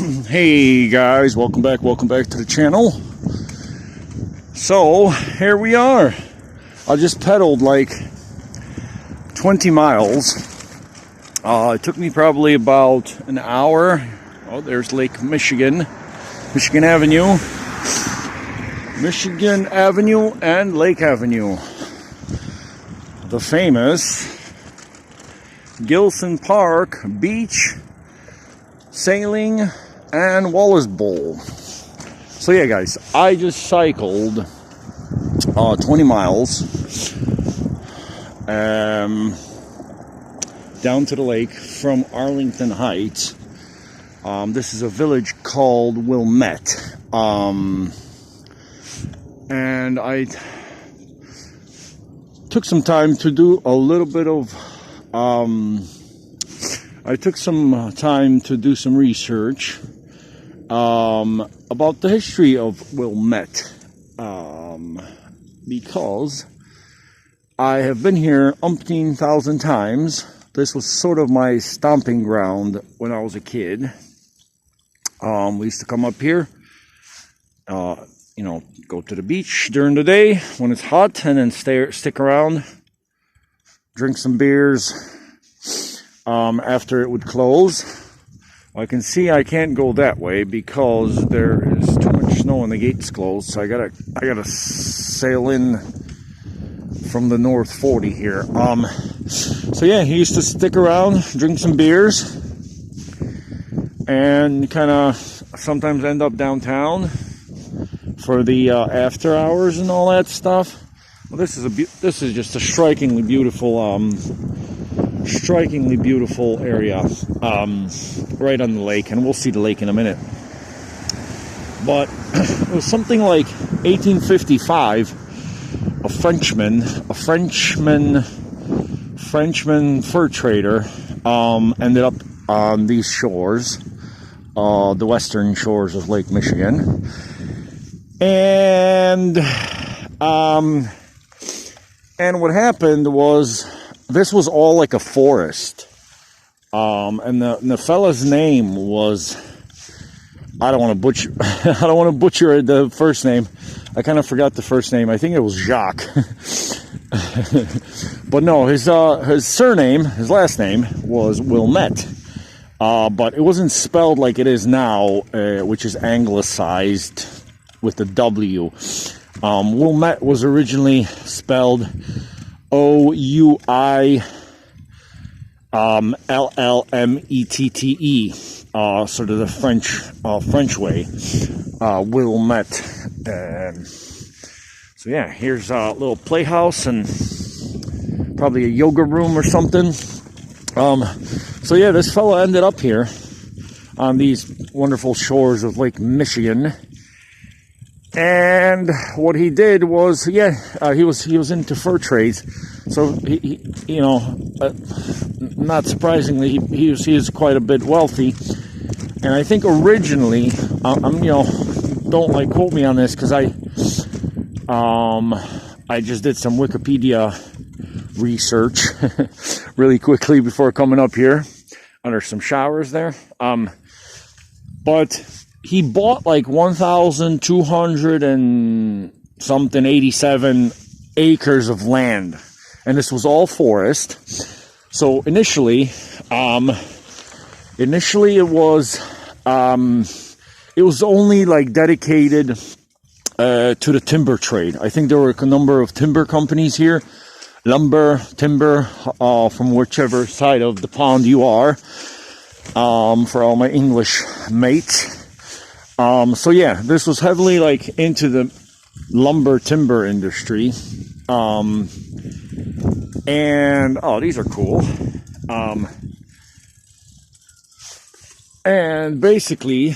Hey guys, welcome back to the channel. So here we are. I just pedaled like 20 miles. It took me probably about an hour. Oh, there's Lake Michigan, Michigan Avenue and Lake Avenue, the famous Gilson Park Beach Sailing and Wallace Bowl. So yeah guys, I just cycled 20 miles down to the lake from Arlington Heights. This is a village called Wilmette, and I took some time to do a little bit of some research about the history of Wilmette, because I have been here umpteen thousand times. This was sort of my stomping ground when I was a kid. We used to come up here, go to the beach during the day when it's hot, and then stick around, drink some beers after it would close. Well, I can see I can't go that way because there is too much snow and the gate's closed. So I gotta sail in from the North 40 here. So yeah, he used to stick around, drink some beers, and kind of sometimes end up downtown for the after hours and all that stuff. Well, this is just a strikingly beautiful area right on the lake, and we'll see the lake in a minute. But it was something like 1855. A Frenchman fur trader ended up on these shores, the western shores of Lake Michigan, and what happened was, this was all like a forest, and the fella's name was, I don't want to butcher the first name. I kind of forgot the first name. I think it was Jacques. But no, his surname, his last name was Wilmette. But it wasn't spelled like it is now, which is anglicized with the W. Wilmette was originally spelled Ouillmette, sort of the French way, Wilmette. So yeah, here's a little playhouse and probably a yoga room or something. So yeah, this fella ended up here on these wonderful shores of Lake Michigan. And what he did was, he was into fur trades. So he not surprisingly, he is quite a bit wealthy. And I think originally, don't quote me on this, because I just did some Wikipedia research really quickly before coming up here. Under some showers there. But he bought like 1,287 acres of land, and this was all forest. So initially it was only like dedicated to the timber trade. I think there were a number of timber companies here, timber, from whichever side of the pond you are, for all my English mates. So yeah, this was heavily like into the timber industry. And these are cool. And basically,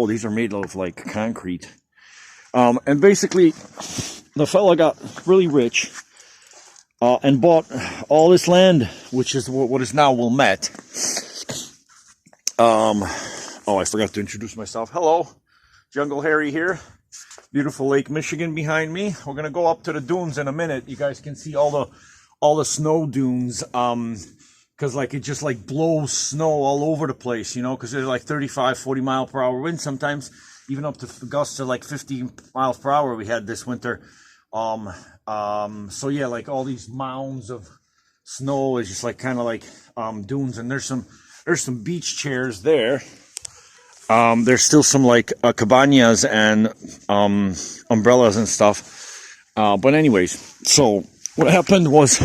these are made of like concrete. And basically, the fella got really rich, and bought all this land, which is what is now Wilmette. I forgot to introduce myself. Hello, Jungle Harry here. Beautiful Lake Michigan behind me. We're gonna go up to the dunes in a minute. You guys can see all the snow dunes. because like it just like blows snow all over the place, you know, because there's like 35, 40 mile per hour winds sometimes, even up to gusts of like 50 miles per hour we had this winter. So yeah, like all these mounds of snow is just like kind of like dunes, and there's some beach chairs there. There's still some like cabanas and umbrellas and stuff. But anyways, so what happened was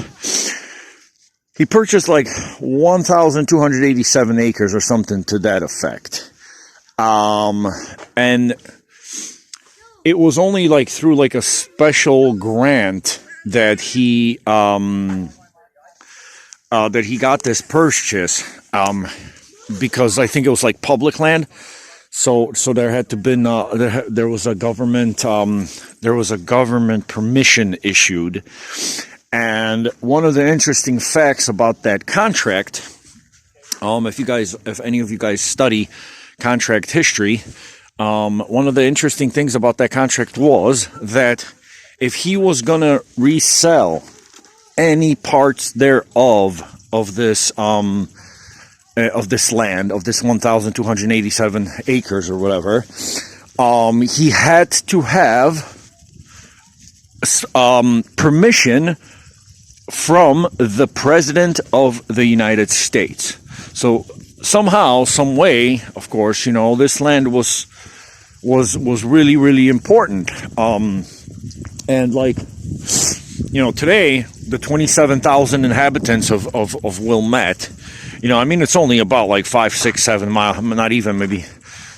he purchased like 1,287 acres or something to that effect. And it was only like through like a special grant that he got this purchase, because I think it was like public land. So there had to been there was a government permission issued. And one of the interesting facts about that contract, if any of you guys study contract history, one of the interesting things about that contract was that if he was gonna resell any parts thereof of this land, of this 1,287 acres or whatever, he had to have permission from the President of the United States. So somehow, some way, of course, you know, this land was really, really important. And like, you know, today, the 27,000 inhabitants of Wilmette, you know, I mean, it's only about like 5, 6, 7 miles, not even, maybe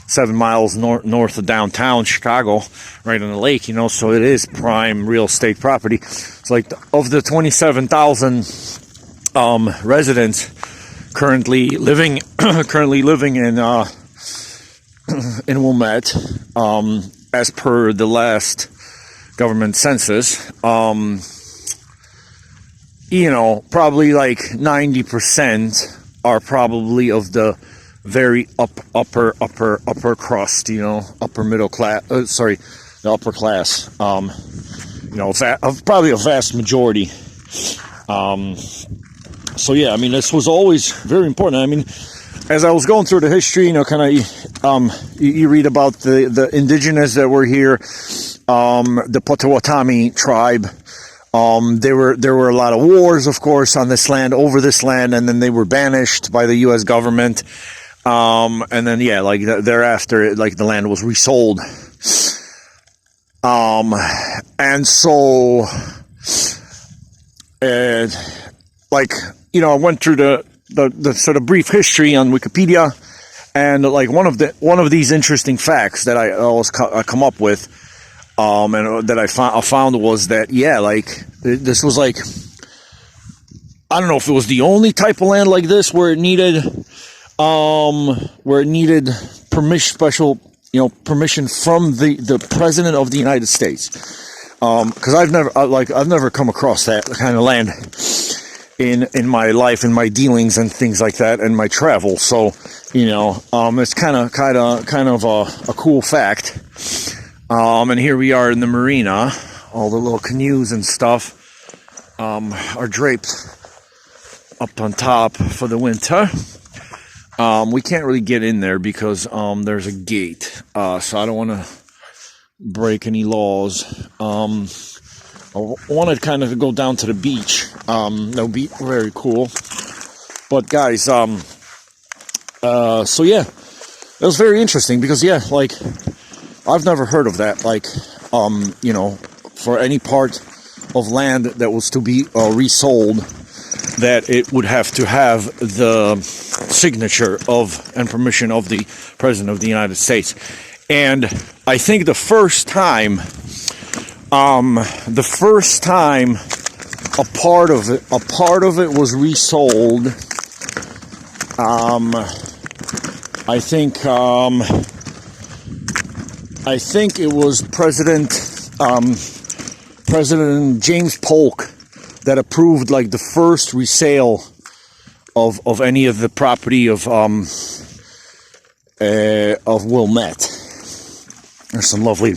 7 miles north of downtown Chicago, right on the lake, you know, so it is prime real estate property. It's like of the 27,000 residents currently living in Wilmette, as per the last government census, you know, probably like 90% are probably of the very upper crust, you know, upper middle class, the upper class, you know, probably a vast majority. So yeah, I mean, this was always very important. I mean, as I was going through the history, you know, kind of, you read about the indigenous that were here, the Potawatomi tribe. There were a lot of wars, of course, on this land, over this land, and then they were banished by the U.S. government. And then, yeah, like thereafter, like the land was resold. And so, like, you know, I went through the sort of brief history on Wikipedia, and like one of these interesting facts that I always come up with, and that I found was that, yeah, like this was like, I don't know if it was the only type of land like this where it needed permission from the President of the United States, because I've never come across that kind of land in my life, in my dealings and things like that, and my travel. So, you know, it's kind of a cool fact. And here we are in the marina. All the little canoes and stuff are draped up on top for the winter. We can't really get in there because there's a gate, so I don't want to break any laws. I wanted kind of to go down to the beach. That would be very cool. But guys, so yeah, it was very interesting because, yeah, like, I've never heard of that. Like, you know, for any part of land that was to be resold, that it would have to have the signature of and permission of the President of the United States. And I think the first time a part of it was resold, I think it was President James Polk that approved like the first resale of any of the property of Wilmette. There's some lovely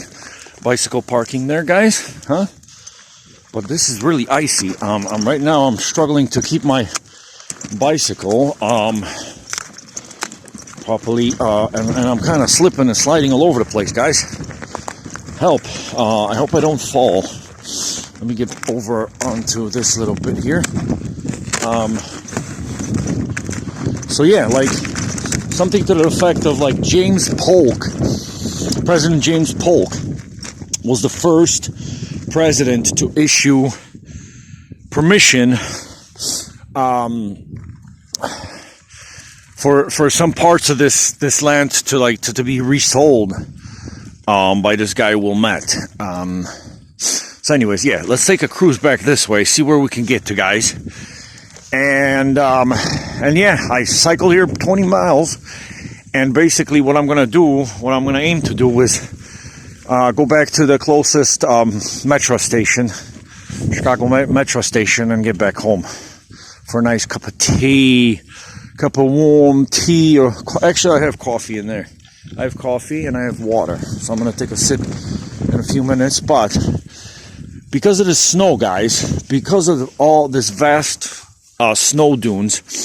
bicycle parking there, guys, huh? But this is really icy. Right now I'm struggling to keep my bicycle properly, and I'm kind of slipping and sliding all over the place, guys. Help. I hope I don't fall. Let me get over onto this little bit here. So yeah, like something to the effect of like James Polk, President James Polk was the first president to issue permission for some parts of this land to be resold by this guy Wilmette. So anyways, yeah, let's take a cruise back this way, see where we can get to, guys. And yeah, I cycle here 20 miles, and basically what I'm gonna aim to do is go back to the closest metro station, Chicago metro station, and get back home for a nice cup of tea, cup of warm tea, or actually I have coffee in there. I have coffee and I have water, so I'm gonna take a sip in a few minutes. But because of the snow, guys, because of all this vast snow dunes,